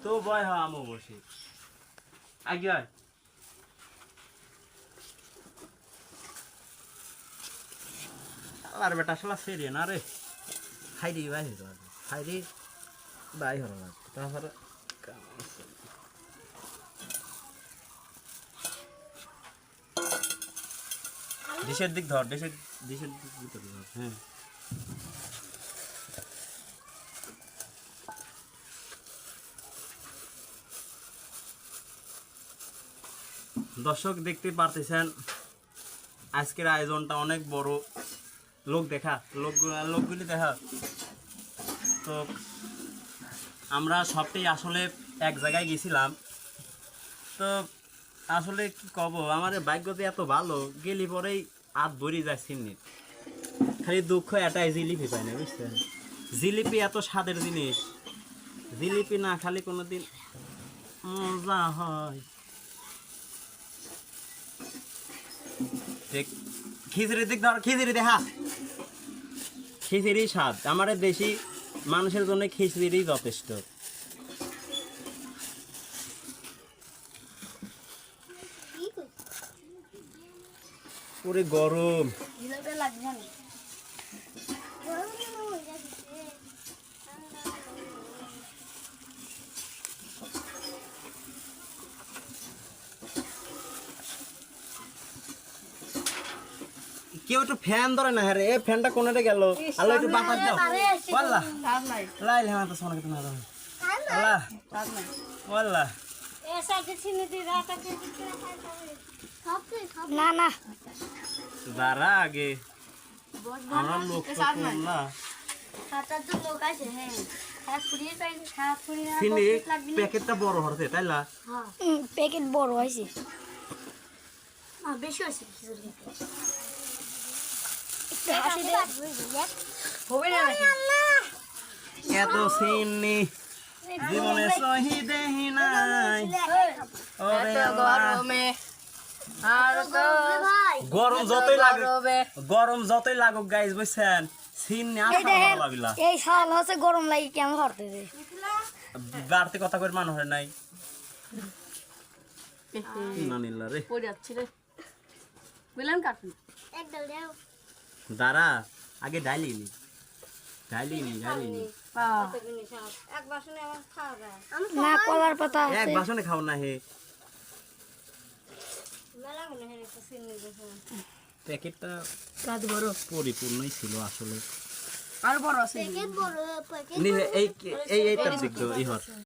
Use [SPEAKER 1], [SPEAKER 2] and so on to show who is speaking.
[SPEAKER 1] তো ভয় হয় আমও বসে আগে হয় আর বেটা শালা সেরে না রে খাইরি ভাই হইতো খাইরি ভাই হলো না তারপরে ডিশের দিক ধর ডিশের দিক ভিতরে ধর হ্যাঁ দর্শক দেখতে পারতেছেন আজকের আয়োজনটা অনেক বড় লোকগুলি দেখা তো আমরা সবটাই আসলে এক জায়গায় গেছিলাম তো আসলে কি কব আমার ভাগ্যতে এত ভালো গেলি পরেই হাত ভরি যায় সিন্নির খালি দুঃখ এটাই জিলিপি পাই না বুঝছেন জিলিপি এত স্বাদের জিনিস জিলিপি না খালি কোনোদিন মজা হয় খিচুড়ির দিক ধর খিচুড়ি দেখা খিচুড়ি স্বাদ আমার দেশি মানুষের জন্য খিচুড়ি যথেষ্ট পুরো গরম কেউ একটু ফ্যান ধরে না হ্যাঁ রে ফ্যানটা কোনটা গেল আল্লাহ একটু বাতাস দাও ওয়াল্লাহ লাইল হ্যাঁ তো সোনা কিনা দাও আল্লাহ ওয়াল্লাহ
[SPEAKER 2] ऐसा किसी ने दी रात के ना ना
[SPEAKER 1] দাঁড়া আগে আমরা লোক তো কম না
[SPEAKER 2] সাতটা তো লোক আছে হ্যাঁ সাত ফুড়ি তাই সাত ফুড়ি না
[SPEAKER 1] চিনি প্যাকেটটা বড় হচ্ছে তাই না
[SPEAKER 2] হ্যাঁ প্যাকেট বড় হইছে বেশি হইছে খিচুড়ি হবে না
[SPEAKER 1] এত চিনি জীবনে সহি দেহি নাই ওরে
[SPEAKER 3] গরমে আর তো
[SPEAKER 1] গরম যতই লাগুক গাইস বুঝছেন চিনি আসা ভালো লাগিলা
[SPEAKER 2] এই শাল হচ্ছে গরম লাগি কেমন করতেছে
[SPEAKER 1] বাড়তি কথা কই মানুষ হয় নাই না নিলা রে
[SPEAKER 3] পড়ে যাচ্ছে রে বুঝলেন কাটুন
[SPEAKER 2] এক ডাল দাও
[SPEAKER 1] দাঁড়া আগে ডাইলি নি
[SPEAKER 2] এক বাসনে আমার খাওয়া যায় না কলার পাতা
[SPEAKER 1] এক বাসনে খাও না হে
[SPEAKER 2] মেলা মনে হয় একটা সিন্নি দেখো
[SPEAKER 1] প্যাকেটটা
[SPEAKER 3] কাজ বড়
[SPEAKER 1] পরিপূর্ণই ছিল আসলে
[SPEAKER 3] আর বড় আছে
[SPEAKER 2] প্যাকেট বড় প্যাকেট
[SPEAKER 1] নি এই এইটার দিক দাও এই হর